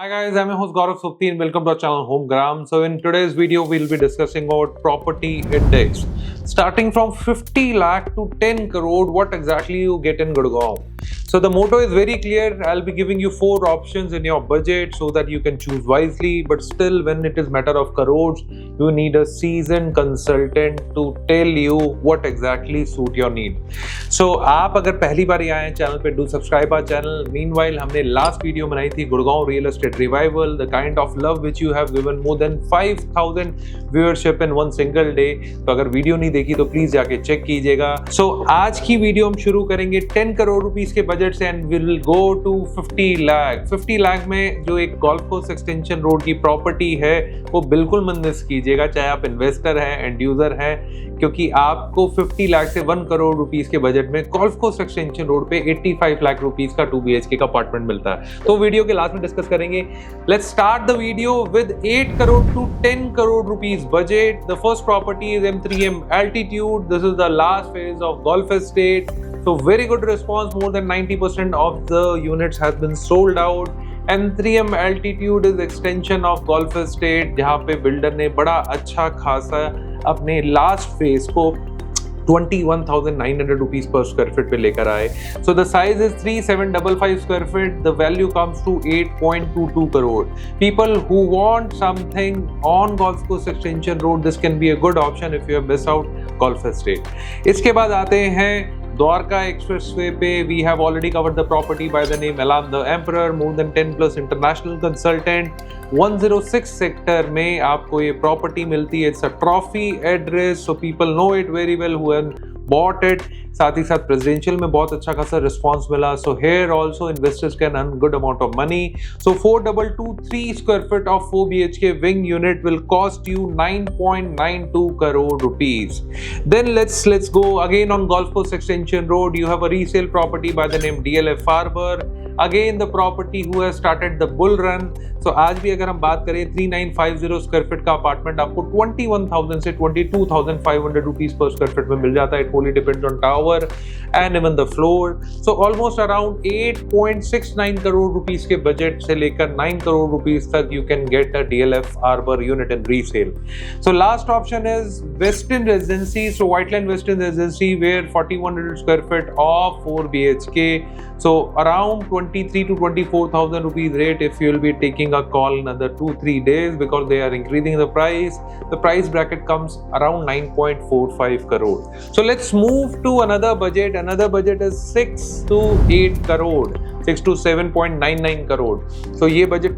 Hi guys, I'm your host Gaurav Supti and welcome to our channel Homegram. So in today's video, we'll be discussing about property index. Starting from 50 lakh to 10 crore, what exactly you get in Gurgaon. So the motto is very clear. I'll be giving you 4 options in your budget so that you can choose wisely. But still, when it is matter of crores, you need a seasoned consultant to tell you what exactly suit your need. So आप अगर पहली बार आए हैं channel पे, do subscribe our channel. Meanwhile, हमने last video बनाई थी Gurgaon real estate revival, the kind of love which you have given more than 5000 viewership in one single day. तो अगर वीडियो नहीं देखी तो प्लीज जाके चेक कीजिएगा. सो आज की वीडियो हम शुरू करेंगे 10 करोड़ रुपीस के बजट से and will go to 50 lakh. 50 lakh में जो एक गोल्फ कोर्स एक्सटेंशन रोड की प्रॉपर्टी है वो बिल्कुल मत मिस कीजिएगा, चाहे आप इन्वेस्टर हैं, एंड यूजर हैं, क्योंकि आपको 50 लाख से 1 करोड़ रुपीस के बजट में गोल्फ कोर्स एक्सटेंशन रोड पे 85 लाख रुपीस का 2 BHK का अपार्टमेंट मिलता है. तो वीडियो के लास्ट में डिस्कस करेंगे. Let's start the video with 8 crore to 10 crore rupees budget. The first property is M3M Altitude. This is the last phase of golf estate. So very good response, more than 90% of the units has been sold out. M3M Altitude is extension of Golf Estate, जहाँ पे builder ने बड़ा अच्छा खासा अपने last phase को 21,900 rupees per square feet पे लेकर आए. So the size is 3755 square feet. The value comes to 8.22 crore. People who want something on Golf Course Extension Road, this can be a good option if you have missed out Golf Estate. इसके बाद आते हैं Dwarka expressway पे. We have already covered the property by the name Elan the emperor. More than 10 plus international consultant. 106 sector में आपको ये property मिलती है. It's a trophy address, so people know it very well who have bought it. साथ ही साथ presidential में बहुत अच्छा खासा रिस्पॉन्स मिला. So here also investors can earn good amount of money. So 4223 square feet of 4 BHK wing unit will cost you 9.92 crore rupees. Then let's go again on golf course extension road. You have a resale property by the name DLF Harbor. Again the property who has started the bull run. So आज भी अगर हम बात करें 3950 square feet का apartment आपको 21,000 से 22,500 rupees पर स्क्वायर फीट में मिल जाता है. It wholly depends on tower and even the floor. So almost around 8.69 crore rupees के बजट से लेकर 9 करोड़ रुपीस तक you can get a DLF Harbor unit in resale. So last option is Westin Residency. So Whiteland Westin Residency where 4100 square feet of 4 BHK. So around 23 to 24,000 rupees rate if you will be taking a call in another 2-3 days because they are increasing the price. The price bracket comes around 9.45 crore. So let's move to another budget. Another budget is 6 to 8 crore, 6 to 7.99 crore. So ये budget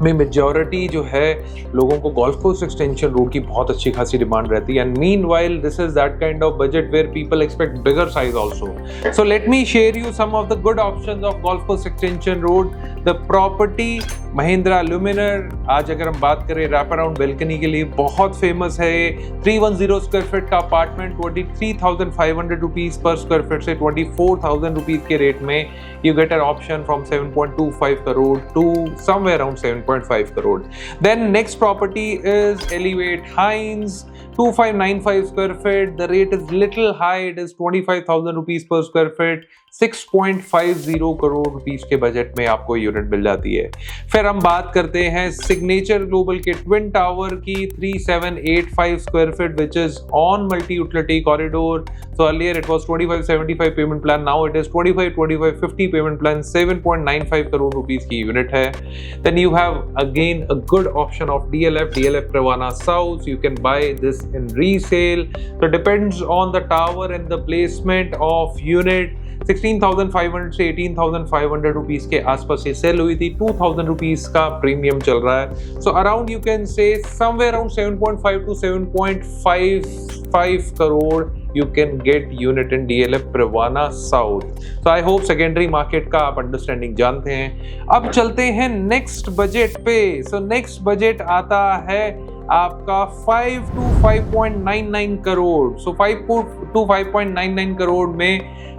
में majority जो है लोगों को golf course extension road की बहुत अच्छी खासी डिमांड रहती है. And meanwhile this is that kind of budget where people expect bigger size also. So let me share you some of the good options of golf course extension road. The property Mahindra Luminare. आज अगर हम बात करें wrap around balcony के लिए बहुत famous है. 310 square feet का अपार्टमेंट 23,500 रुपीज पर स्क्वायर फीट से 24,000 रुपीज के रेट में you get an option from 7.25 crore to somewhere around 7.5 crore. Then next property is Elevate Hines, 2595 square feet. The rate is little high. It is 25,000 rupees per square feet. 6.50 crore rupees के budget में आपको unit मिल जाती है. फिर हम बात करते हैं सिग्नेचर ग्लोबल के ट्विन टावर की 3785 square feet which is on multi utility corridor. So earlier it was 2575 payment plan, now it is 2550 payment plan. 7.95 crore rupees की यूनिट है. Then you have again a good option of DLF Pravana South. You can buy this in resale. So depends on the tower and the placement of unit. 16,500 से 18,500 rupees के आसपास ये cell हुई थी. 2,000 rupees का premium चल रहा है. So around you can say somewhere around 7.5 to 7.55 crore you can get unit in DLF Pravana South. So I hope secondary market का आप अंडरस्टैंडिंग जानते हैं. अब चलते हैं नेक्स्ट बजट पे. सो नेक्स्ट बजट आता है आपका 5 to 5.99 crore. So 5 to 5.99 crore में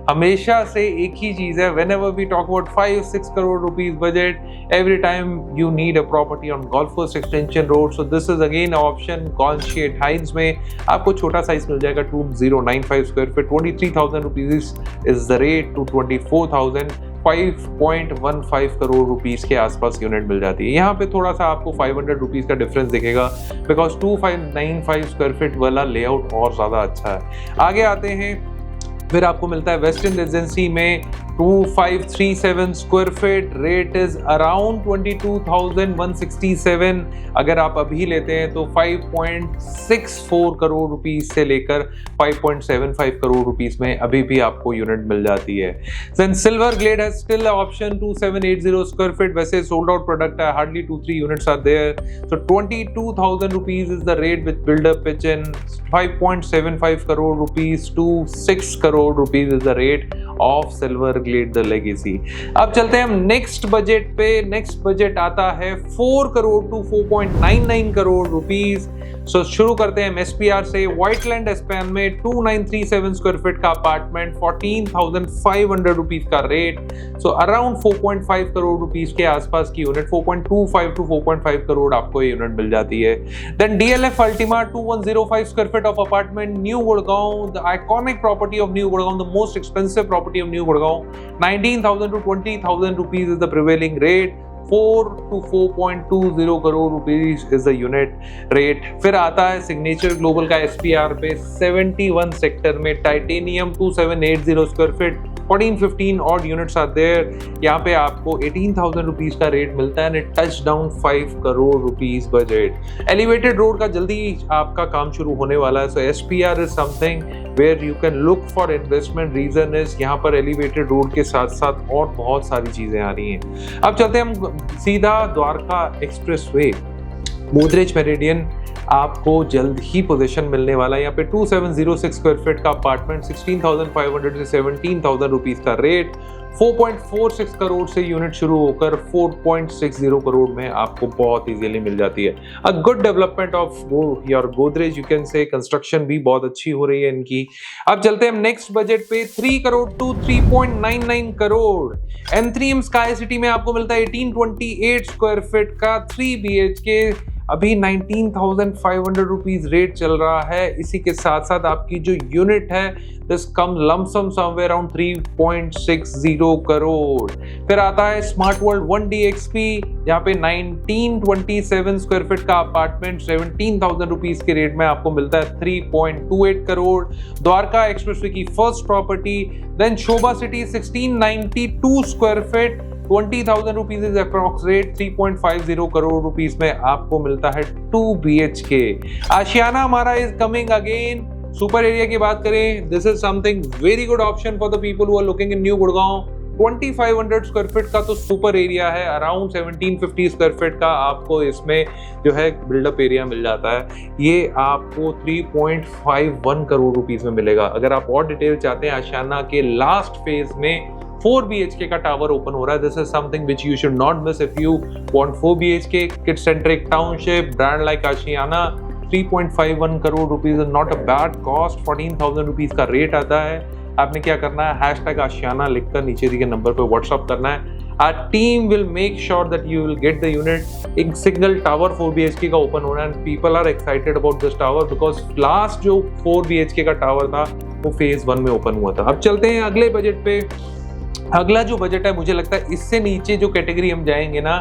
हमेशा से एक ही चीज है. whenever we talk about 5-6 crore rupees budget, every time you need a property on Golf Course Extension Road. So this is again an option. Consciate Hines में आपको छोटा साइज मिल जाएगा 2095 square feet. 23,000 rupees is the rate to 24,000. 5.15 crore rupees के आसपास unit मिल जाती है। यहाँ पे थोड़ा सा आपको 500 रुपीस का डिफरेंस दिखेगा बिकॉज 2595 स्क्वायर फीट वाला लेआउट और ज़्यादा अच्छा है। आगे आते हैं, फिर आपको मिलता है वेस्टर्न रेजिडेंसी में 2537 square feet, rate is around 22,167। अगर आप अभी लेते हैं तो 5.64 करोड़ रुपीस से लेकर 5.75 करोड़ रुपीस में अभी भी आपको यूनिट मिल जाती है। Then silver glade has still option 2780 square feet, वैसे सोल्ड आउट प्रोडक्ट है, hardly 2-3 units are there, so 22,000 rupees is the rate with builder pitch in 5.75 crore rupees to 6 crore rupees is the rate of silver glade the legacy. अब चलते हैं हम next budget पे। Next budget आता है 4 crore to 4.99 crore rupees. So शुरू करते हैं एसपीआर से। व्हाइटलैंड एस्पैन में 2937 स्क्वायर फीट का अपार्टमेंट, 14,500 रुपीस का rate, so around 4.5 crore rupees के आसपास की यूनिट, 4.25 टू 4.5 करोड़ आपको ये यूनिट मिल जाती है। Then DLF Ultima 2105 square feet of apartment, new Gurgaon, the iconic property of new Gurgaon, the most expensive property of new Gurgaon, 19,000 to 20,000 rupees is the prevailing rate. 4 to 4.20 crore rupees is the unit rate. फिर आता है signature global का SPR पे 71 sector में titanium 2780 square feet, 1415 odd units are there. यहाँ पे आपको 18,000 rupees का रेट मिलता है, touch down 5 crore rupees budget. Elevated road का जल्दी आपका काम शुरू होने वाला है, so SPR is something where you can look for investment. Reason is यहाँ पर एलिवेटेड रोड के साथ साथ और बहुत सारी चीजें आ रही हैं। अब चलते हैं हम सीधा द्वारका एक्सप्रेसवे, गोदरेज मेरिडियन आपको जल्द ही पोजीशन मिलने वाला है। यहाँ पे 2706 स्क्वायर फीट का अपार्टमेंट, 16,500 से 17,000 रुपीस का रेट, 4.46 करोड़ से यूनिट शुरू होकर 4.60 करोड़ में आपको बहुत इजीली मिल जाती है। A good development of your Godrej, you can say. Construction भी बहुत अच्छी हो रही है इनकी। अब चलते हैं हम नेक्स्ट बजट पे, 3 करोड़ टू 3.99 करोड़। एम3एम स्काई सिटी में आपको मिलता है 1828 स्क्वायर फीट का 3 BHK, अभी 19,500 रुपीज रेट चल रहा है। इसी के साथ साथ आपकी जो यूनिट है this come lump sum somewhere around 3.60 crore. फिर आता है स्मार्ट वर्ल्ड 1DXP, जहाँ पे 1927 स्क्वायर फीट का अपार्टमेंट 17,000 रुपीज के रेट में आपको मिलता है 3.28 करोड़। द्वारका एक्सप्रेसवे की first property. Then Sobha city 1692 square feet, 20,000 rupees is approx rate, 3.50 crore rupees में आपको मिलता है 2 BHK। आशियाना हमारा is coming again. Super area की बात करें, this is something very good option for the people who are looking in new Gurgaon. 2500 square feet का तो सुपर एरिया है, अराउंड 1750 स्क्वायर फीट का आपको इसमें जो है बिल्डअप एरिया मिल जाता है। ये आपको 3.51 करोड़ रुपीस में मिलेगा। अगर आप और डिटेल चाहते हैं, आशियाना के लास्ट फेज में 4 BHK का टावर ओपन हो रहा है। This is something which you should not miss if you want 4 BHK, kid centric township, brand like Ashiana. 3.51 crore rupees is not a bad cost. 14,000 rupees का रेट आता है। आपने क्या करना है, हैशटैग आशियाना लिखकर नीचे दिए नंबर पर व्हाट्सअप करना है। Our team will make sure that you will get the unit. एक सिंगल टावर 4 BHK का ओपन हो रहा है and people are excited about this tower because last जो 4 BHK का टावर था वो फेज 1 में ओपन हुआ था। अब चलते हैं अगले बजट पे। अगला जो बजट है, मुझे लगता है इससे नीचे जो कैटेगरी हम जाएंगे ना,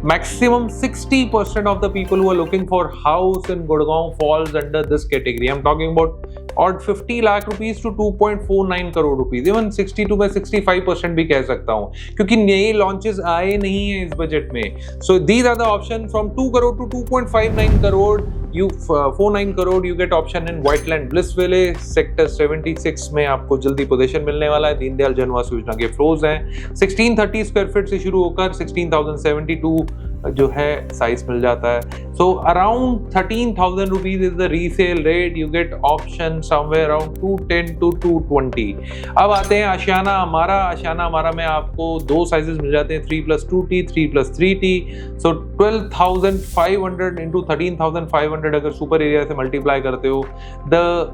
maximum 60% of the people who are looking for house in Gurgaon falls under this category. I am talking about और 50 lakh rupees to 2.49 crore rupees, even 62 में 65% भी कह सकता हूं, क्योंकि नए लॉन्चेस आए नहीं है इस बजट में। So these are the option from 2 crore to 2.59 crore. You 49 crore you get option in Whiteland Blissville sector 76 में आपको जल्दी पोजीशन मिलने वाला है। दीनदयाल जन आवास योजना के फ्लोर्स हैं। 1630 स्क्वायर फीट से शुरू होकर 16,072 जो है साइज मिल जाता है। So around 13,000 rupees is the resale rate. You get option somewhere around 210 to 220। अब आते हैं आशियाना हमारा। आशियाना हमारा में आपको 2 साइजेस मिल जाते हैं, 3+2T, 3+3T। सो 12,500 इंटू 13,500 अगर सुपर एरिया से मल्टीप्लाई करते हो, the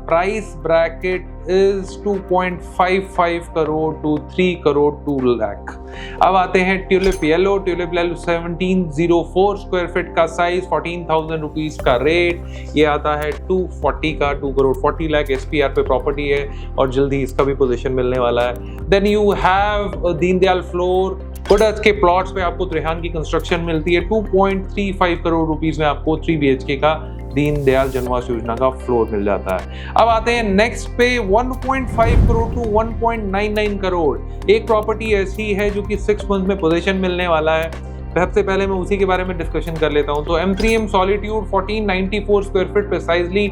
price bracket is 2.55 crore to 3 crore 2 lakh. अब आते हैं ट्यूलिप येलो 1704 स्क्वायर फीट का साइज, 14,000 रुपीज का रेट, ये आता है 240 का, 2 करोड़ 40 लाख SPR पे प्रॉपर्टी है और जल्दी इसका भी पोजीशन मिलने वाला है। Then you have Deendayal floor, गुडर्स के प्लॉट्स पे आपको त्रिहान की कंस्ट्रक्शन मिलती है, 2.35 करोड़ रुपीस में आपको 3 BHK का दीनदयाल जनवास योजना का फ्लोर मिल जाता है। अब आते हैं नेक्स्ट पे 1.5 करोड़ टू 1.99 करोड़, एक प्रॉपर्टी ऐसी है जो कि 6 मंथ में पोजीशन मिलने वाला है। सबसे पहले मैं उसी के बारे में डिस्कशन कर लेता हूं। तो M3M solitude 1494 square feet, precisely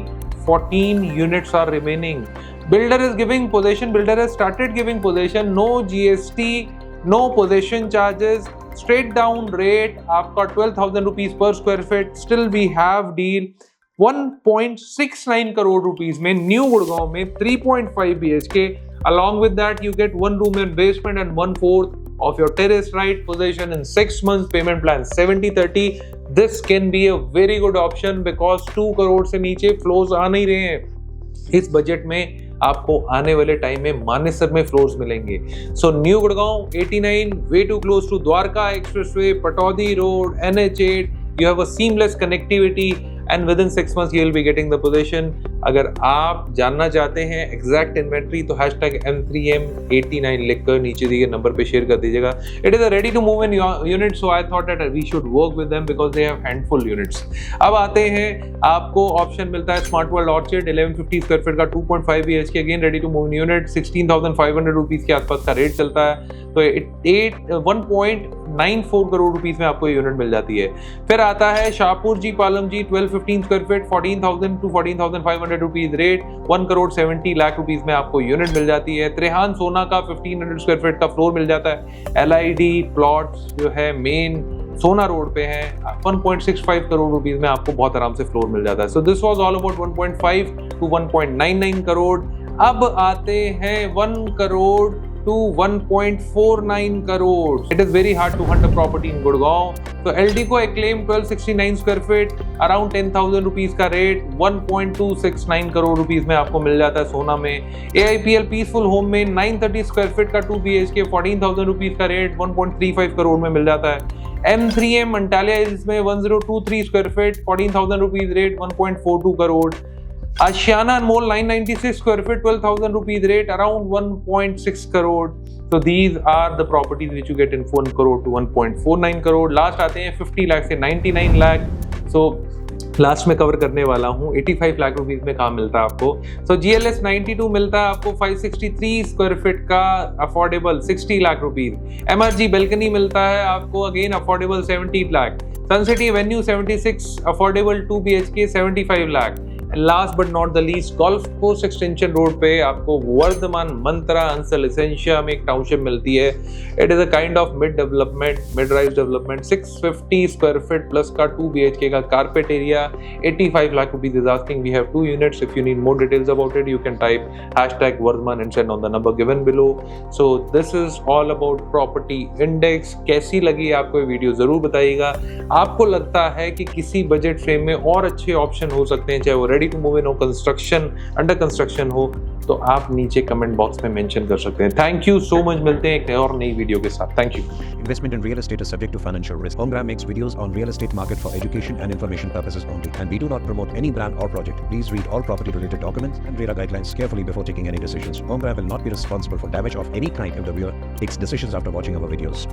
14 units are remaining. Builder is giving possession, builder has started giving possession, no GST, no possession charges, straight down rate आपका 12,000 rupees per square feet, still we have deal 1.69 crore rupees में new Gurgaon में 3.5 BHK, along with that you get 1 room and basement and 1/4 of your terrace right, possession in 6 months, payment plan 70-30. This can be a very good option because 2 crore से नीचे floors आ नहीं रहे हैं इस budget में। आपको आने वाले टाइम में मानेसर में फ्लोर्स मिलेंगे। So new Gurgaon 89, way to close to Dwarka expressway, Pataudi road, NH8, you have a seamless connectivity and within 6 months you will be getting the possession. अगर आप जानना चाहते हैं एग्जैक्ट इन्वेंट्री तो #M3M89 लिखकर नीचे दिए नंबर पे शेयर कर दीजिएगा। It is a ready to move in unit, so I thought that we should work with them because they have handful units. अब आते हैं, आपको ऑप्शन मिलता है smart world orchid 1150 square feet का 2.5 BHK, again ready to move unit, 16,500 rupees के आसपास का रेट चलता है। तो 1.94 करोड़ रुपीस में आपको यूनिट मिल जाती है। फिर आता है शाहपुर जी पालम जी 1215 square feet, 14,000 to 14,500 rupees rate, 1 crore 70 lakh rupees में आपको यूनिट मिल जाती है। त्रिहान सोना का 1500 स्क्वायर फीट का फ्लोर मिल जाता है। LID प्लॉट्स जो है मेन सोना रोड पे है, 1.65 करोड़ रुपीस में आपको बहुत आराम से फ्लोर मिल जाता है। So this was all about 1.5 to 1.99 crore. अब आते हैं 1 crore to 1.49 crores. It is very hard to hunt a property in Gurgaon. So LDCO Acclaim 1269 square feet, around 10,000 rupees का रेट, 1.269 करोड़ रुपीस में आपको मिल जाता है सोना में। AIPL पीसफुल होम में 930 स्क्वायर फीट का 2 BHK, 14,000 रुपीस का रेट, 1.35 करोड़ में मिल जाता है। M3M अंटालिया इसमें 1023 square feet, 14,000 rupees rate, 1.42 crore. Ashiana Mall 996 square feet, 12,000 rupees rate, around 1.6 crore. So these are the properties which you get in 1 crore to 1.49 crore. Last आते हैं 50 लाख से 99 lakh. So last में cover करने वाला हूँ 85 लाख रुपीस में काम मिलता है आपको। सो GLS 92 मिलता है आपको 563 स्क्वायर फीट का affordable 60 lakh rupees. MRG balcony मिलता है आपको again affordable 70 lakh. Sun City Avenue 76 affordable 2 BHK 75 lakh. Last but not the least, golf course extension road पे आपको वर्धमान मंत्रा अंसल एसेंशिया में एक टाउनशिप मिलती है। It is a kind of mid development, mid rise development, 650 square feet plus का 2 BHK का carpet area, 85 lakh rupees is asking. We have 2 units. If you need more details about it you can type #Vardhaman and send on the number given below. So this is all about property index. कैसी लगी आपको ये video जरूर बताइएगा। आपको लगता है कि किसी बजट फ्रेम में और अच्छे ऑप्शन हो सकते हैं, चाहे वो रेडी टू मूव इन हो, कंस्ट्रक्शन, अंडर कंस्ट्रक्शन हो, तो आप नीचे कमेंट बॉक्स में मेंशन कर सकते हैं। थैंक यू सो मच, मिलते हैं एक और नई वीडियो के साथ। Thank you. Investment in real estate is subject to financial risk. Homegram makes videos on real estate market for education and information purposes only, and we do not promote any brand or project. Please read all property related documents and RERA guidelines carefully before taking any decisions. Homegram will not be responsible for damage of any kind if the viewer takes decisions after watching our videos.